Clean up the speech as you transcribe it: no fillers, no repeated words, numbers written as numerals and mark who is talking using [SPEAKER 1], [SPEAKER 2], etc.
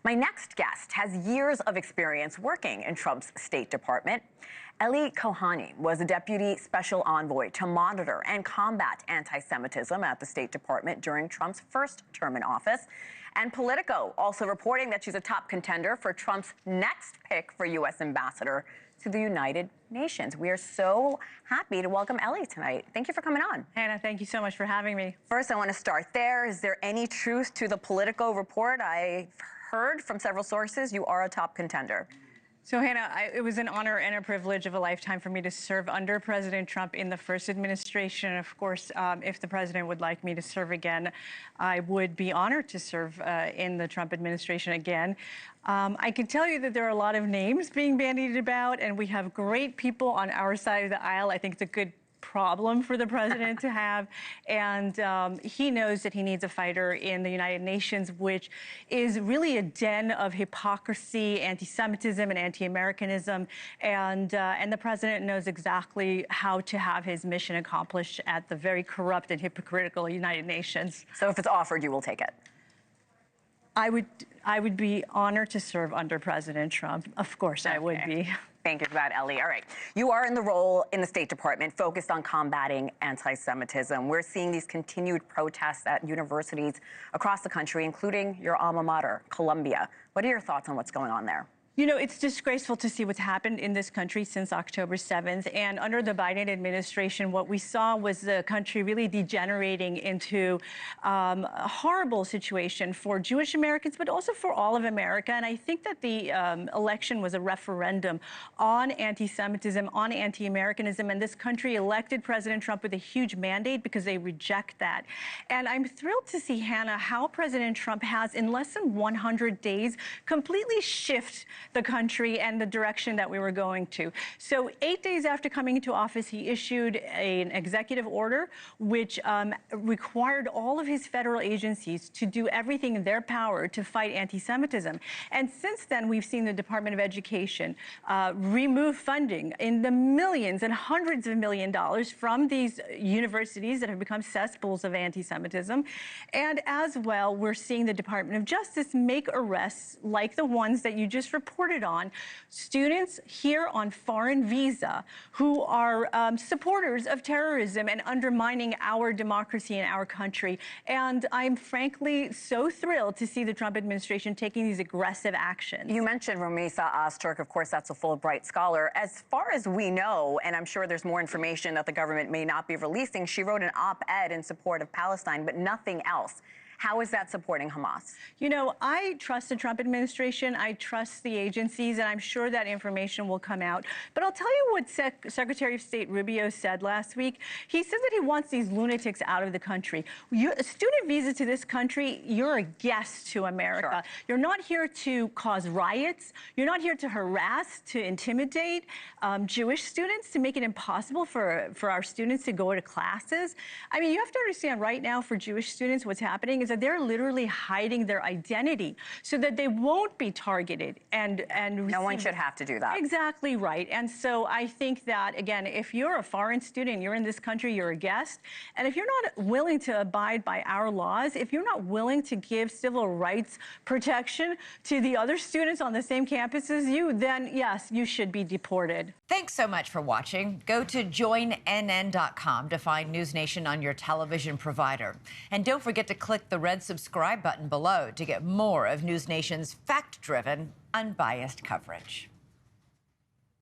[SPEAKER 1] My next guest has years of experience working in Trump's State Department. Ellie Cohanim was a deputy special envoy to monitor and combat anti-Semitism at the State Department during Trump's first term in office. And Politico also reporting that she's a top contender for Trump's next pick for U.S. ambassador to the United Nations. We are so happy to welcome Ellie tonight. Thank you for coming on.
[SPEAKER 2] Hannah, thank you so much for having me.
[SPEAKER 1] First, I want to start there. Is there any truth to the Politico report? I've heard from several sources you are a top contender.
[SPEAKER 2] So, Hannah, it was an honor and a privilege of a lifetime for me to serve under President Trump in the first administration. Of course, if the president would like me to serve again, I would be honored to serve in the Trump administration again. I can tell you that there are a lot of names being bandied about, and we have great people on our side of the aisle. I think it's a good problem for the president to have, and he knows that he needs a fighter in the United Nations, which is really a den of hypocrisy, anti-Semitism, and anti-Americanism, and the president knows exactly how to have his mission accomplished at the very corrupt and hypocritical United Nations.
[SPEAKER 1] So if it's offered, you will take it?
[SPEAKER 2] I would be honored to serve under President Trump. Of course, I would be.
[SPEAKER 1] Thank you for that, Ellie. All right. You are in the role in the State Department focused on combating anti-Semitism. We're seeing these continued protests at universities across the country, including your alma mater, Columbia. What are your thoughts on what's going on there?
[SPEAKER 2] You know, it's disgraceful to see what's happened in this country since October 7th. And under the Biden administration, what we saw was the country really degenerating into a horrible situation for Jewish Americans, but also for all of America. And I think that the election was a referendum on anti-Semitism, on anti-Americanism. And this country elected President Trump with a huge mandate because they reject that. And I'm thrilled to see, Hannah, how President Trump has, in less than 100 days, completely shifted the country and the direction that we were going to. So 8 days after coming into office, he issued an executive order which required all of his federal agencies to do everything in their power to fight anti-Semitism. And since then, we've seen the Department of Education remove funding in the millions and hundreds of millions of dollars from these universities that have become cesspools of anti-Semitism. And as well, we're seeing the Department of Justice make arrests like the ones that you just reported on, students here on foreign visa who are supporters of terrorism and undermining our democracy in our country. And I'm frankly so thrilled to see the Trump administration taking these aggressive actions.
[SPEAKER 1] You mentioned Rumeysa Ozturk. Of course, that's a Fulbright scholar. As far as we know, and I'm sure there's more information that the government may not be releasing, she wrote an op-ed in support of Palestine, but nothing else. How is that supporting Hamas?
[SPEAKER 2] You know, I trust the Trump administration. I trust the agencies, and I'm sure that information will come out. But I'll tell you what Secretary of State Rubio said last week. He says that he wants these lunatics out of the country. A student visa to this country, you're a guest to America.
[SPEAKER 1] Sure.
[SPEAKER 2] You're not here to cause riots. You're not here to harass, to intimidate Jewish students, to make it impossible for our students to go to classes. I mean, you have to understand right now for Jewish students what's happening is that they're literally hiding their identity so that they won't be targeted and
[SPEAKER 1] no one should have to do that.
[SPEAKER 2] Exactly right. And so I think that, again, if you're a foreign student, you're in this country, you're a guest, and if you're not willing to abide by our laws, if you're not willing to give civil rights protection to the other students on the same campus as you, then yes, you should be deported.
[SPEAKER 3] Thanks so much for watching. Go to joinnn.com to find NewsNation on your television provider. And don't forget to click the red subscribe button below to get more of NewsNation's fact-driven, unbiased coverage.